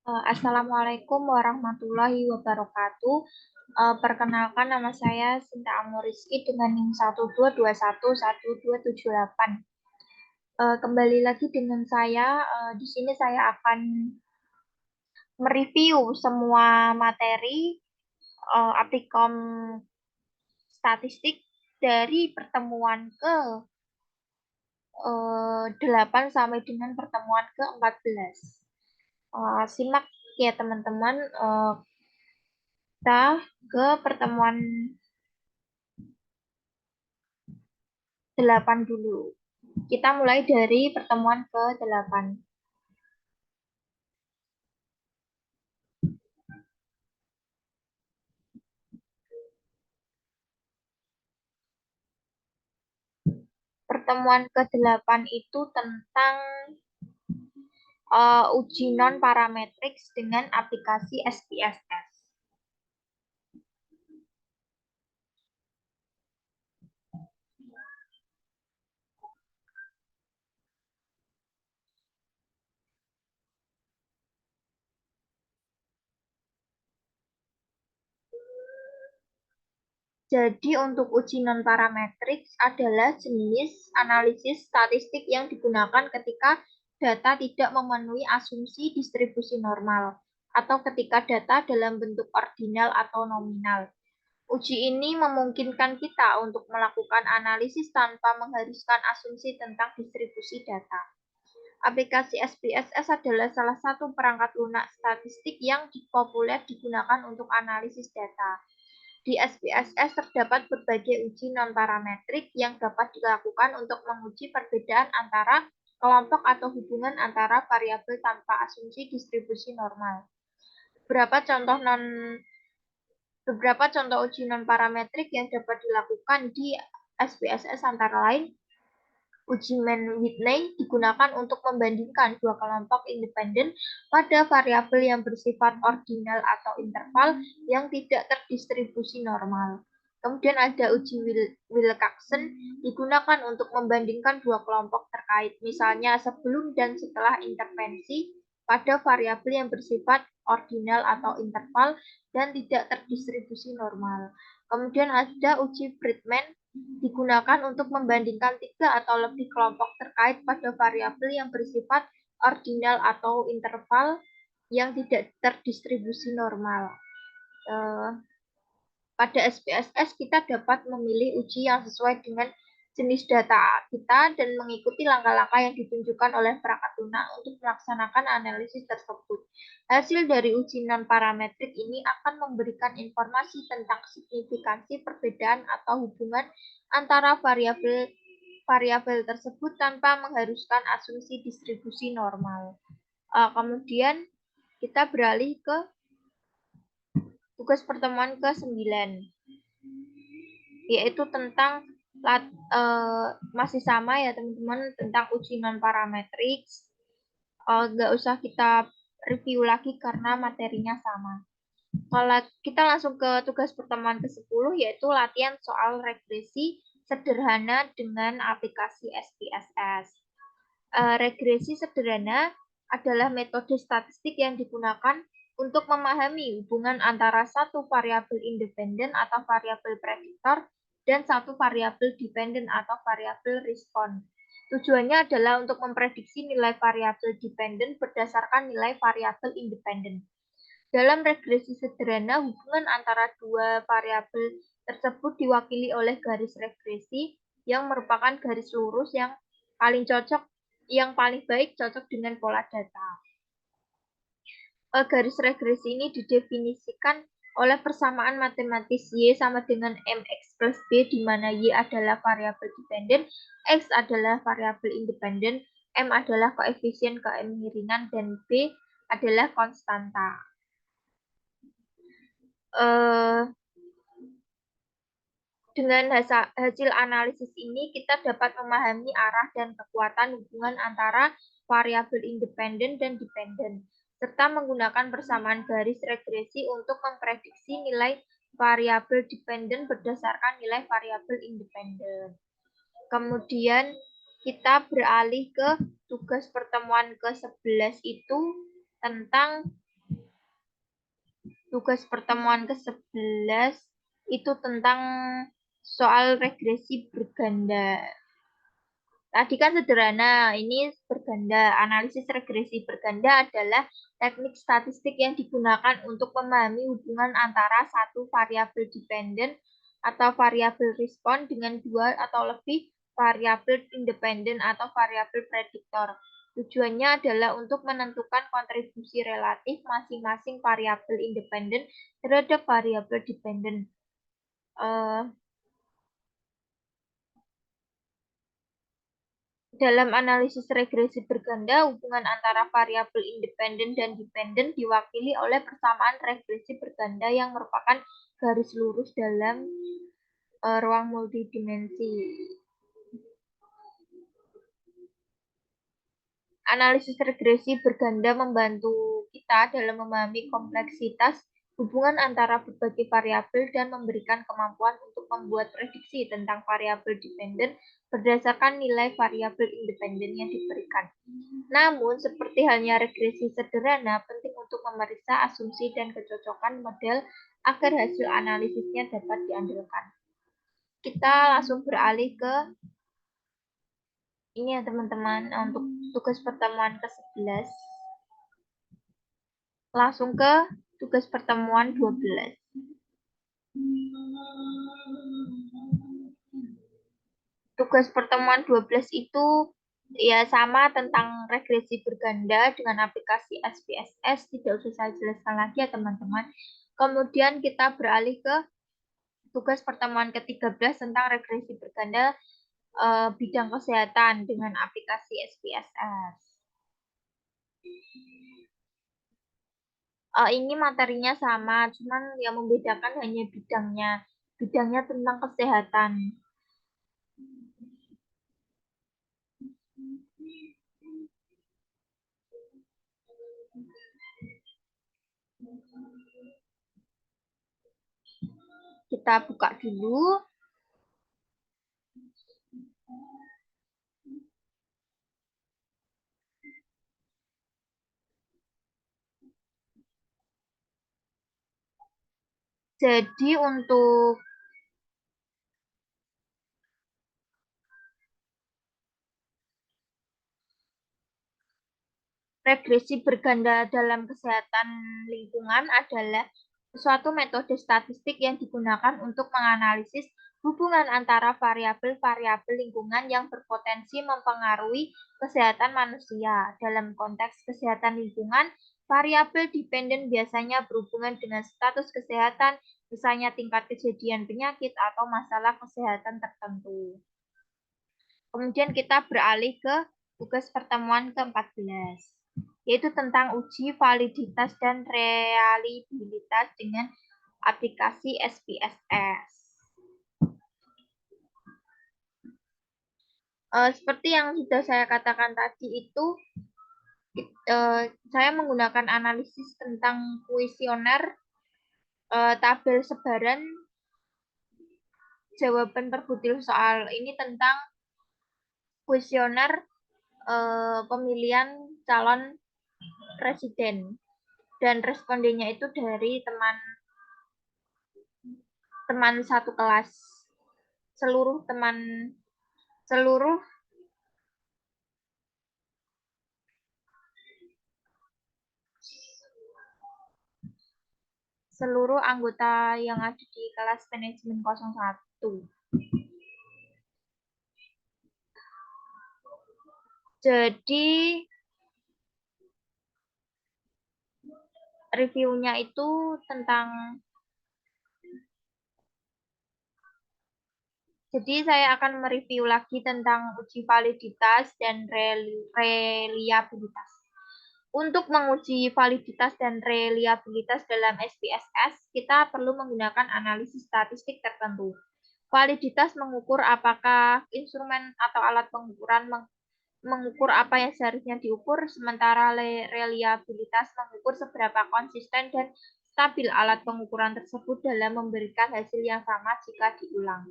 Assalamualaikum warahmatullahi wabarakatuh. Perkenalkan, nama saya Sinta Amuriski dengan NIM 122112778. Kembali lagi dengan saya. Di sini saya akan mereview semua materi aptikom statistik dari pertemuan ke 8 sampai dengan pertemuan ke-14. Simak ya teman-teman. Kita ke pertemuan 8 dulu. Kita mulai dari pertemuan ke-8. Pertemuan ke-8 itu tentang uji non-parametric dengan aplikasi SPSS. Jadi untuk uji non-parametric adalah jenis analisis statistik yang digunakan ketika data tidak memenuhi asumsi distribusi normal atau ketika data dalam bentuk ordinal atau nominal. Uji ini memungkinkan kita untuk melakukan analisis tanpa mengharuskan asumsi tentang distribusi data. Aplikasi SPSS adalah salah satu perangkat lunak statistik yang populer digunakan untuk analisis data. Di SPSS terdapat berbagai uji non-parametrik yang dapat dilakukan untuk menguji perbedaan antara kelompok atau hubungan antara variabel tanpa asumsi distribusi normal. Beberapa contoh uji non-parametrik yang dapat dilakukan di SPSS antara lain uji Mann-Whitney digunakan untuk membandingkan dua kelompok independen pada variabel yang bersifat ordinal atau interval yang tidak terdistribusi normal. Kemudian ada uji Wilcoxon digunakan untuk membandingkan dua kelompok terkait, misalnya sebelum dan setelah intervensi pada variabel yang bersifat ordinal atau interval dan tidak terdistribusi normal. Kemudian ada uji Friedman digunakan untuk membandingkan tiga atau lebih kelompok terkait pada variabel yang bersifat ordinal atau interval yang tidak terdistribusi normal. Pada SPSS kita dapat memilih uji yang sesuai dengan jenis data kita dan mengikuti langkah-langkah yang ditunjukkan oleh perangkat lunak untuk melaksanakan analisis tersebut. Hasil dari uji non-parametrik ini akan memberikan informasi tentang signifikansi perbedaan atau hubungan antara variabel tersebut tanpa mengharuskan asumsi distribusi normal. Kemudian kita beralih ke tugas pertemuan ke-9, yaitu tentang masih sama ya teman-teman, tentang uji non-parametrik. Nggak usah kita review lagi karena materinya sama. Kalau kita langsung ke tugas pertemuan ke-10, yaitu latihan soal regresi sederhana dengan aplikasi SPSS. Regresi sederhana adalah metode statistik yang digunakan untuk memahami hubungan antara satu variabel independen atau variabel prediktor dan satu variabel dependen atau variabel respon. Tujuannya adalah untuk memprediksi nilai variabel dependen berdasarkan nilai variabel independen. Dalam regresi sederhana, hubungan antara dua variabel tersebut diwakili oleh garis regresi yang merupakan garis lurus yang paling baik cocok dengan pola data. Garis regresi ini didefinisikan oleh persamaan matematis Y sama dengan MX plus B, di mana Y adalah variabel dependen, X adalah variabel independen, M adalah koefisien kemiringan, dan B adalah konstanta. Dengan hasil analisis ini, kita dapat memahami arah dan kekuatan hubungan antara variabel independen dan dependen, serta menggunakan persamaan garis regresi untuk memprediksi nilai variabel dependen berdasarkan nilai variabel independen. Kemudian kita beralih ke tugas pertemuan ke-11 itu tentang soal regresi berganda. Tadi kan sederhana, ini berganda. Analisis regresi berganda adalah teknik statistik yang digunakan untuk memahami hubungan antara satu variabel dependen atau variabel respon dengan dua atau lebih variabel independen atau variabel prediktor. Tujuannya adalah untuk menentukan kontribusi relatif masing-masing variabel independen terhadap variabel dependen. Dalam analisis regresi berganda, hubungan antara variabel independen dan dependen diwakili oleh persamaan regresi berganda yang merupakan garis lurus dalam ruang multidimensi. Analisis regresi berganda membantu kita dalam memahami kompleksitas hubungan antara berbagai variabel dan memberikan kemampuan untuk membuat prediksi tentang variabel dependen berdasarkan nilai variabel independen yang diberikan. Namun, seperti halnya regresi sederhana, penting untuk memeriksa asumsi dan kecocokan model agar hasil analisisnya dapat diandalkan. Kita langsung beralih ke ini ya teman-teman, untuk tugas pertemuan ke-11. Langsung ke tugas pertemuan 12. Tugas pertemuan 12 itu ya sama tentang regresi berganda dengan aplikasi SPSS, tidak usah saya jelaskan lagi ya teman-teman. Kemudian kita beralih ke tugas pertemuan ke-13 tentang regresi berganda bidang kesehatan dengan aplikasi SPSS. Ini materinya sama, cuman yang membedakan hanya bidangnya. Bidangnya tentang kesehatan. Kita buka dulu. Jadi untuk regresi berganda dalam kesehatan lingkungan adalah suatu metode statistik yang digunakan untuk menganalisis hubungan antara variabel-variabel lingkungan yang berpotensi mempengaruhi kesehatan manusia. Dalam konteks kesehatan lingkungan, variabel dependen biasanya berhubungan dengan status kesehatan, misalnya tingkat kejadian penyakit atau masalah kesehatan tertentu. Kemudian kita beralih ke tugas pertemuan ke-14, yaitu tentang uji validitas dan reliabilitas dengan aplikasi SPSS. Seperti yang sudah saya katakan tadi itu, saya menggunakan analisis tentang kuesioner, tabel sebaran jawaban terbutil soal ini tentang kuesioner pemilihan calon presiden, dan respondennya itu dari teman satu kelas, seluruh anggota yang ada di kelas manajemen 01. Jadi reviewnya itu tentang, jadi saya akan mereview lagi tentang uji validitas dan reliabilitas. Untuk menguji validitas dan reliabilitas dalam SPSS, kita perlu menggunakan analisis statistik tertentu. Validitas mengukur apakah instrumen atau alat pengukuran mengukur apa yang seharusnya diukur, sementara reliabilitas mengukur seberapa konsisten dan stabil alat pengukuran tersebut dalam memberikan hasil yang sama jika diulang.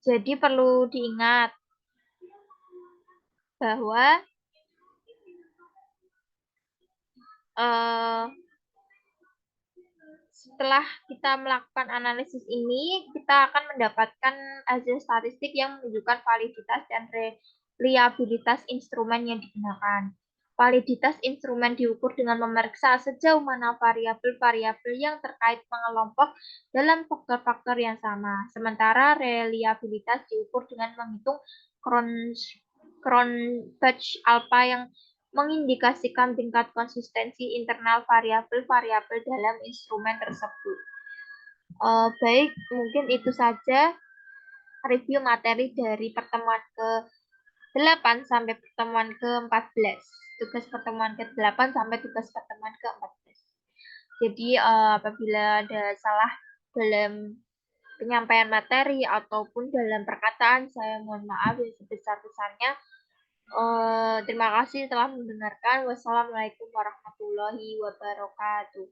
Jadi perlu diingat bahwa eh, setelah kita melakukan analisis ini, kita akan mendapatkan hasil statistik yang menunjukkan validitas dan reliabilitas instrumen yang digunakan. Validitas instrumen diukur dengan memeriksa sejauh mana variabel-variabel yang terkait mengelompok dalam faktor-faktor yang sama. Sementara reliabilitas diukur dengan menghitung Cronbach alpha yang mengindikasikan tingkat konsistensi internal variabel-variabel dalam instrumen tersebut. Baik, mungkin itu saja review materi dari pertemuan ke-8 sampai pertemuan ke-14. Tugas pertemuan ke-8 sampai tugas pertemuan ke-14. Jadi apabila ada salah dalam penyampaian materi ataupun dalam perkataan, saya mohon maaf yang sebesar-besarnya. Terima kasih telah mendengarkan. Wassalamualaikum warahmatullahi wabarakatuh.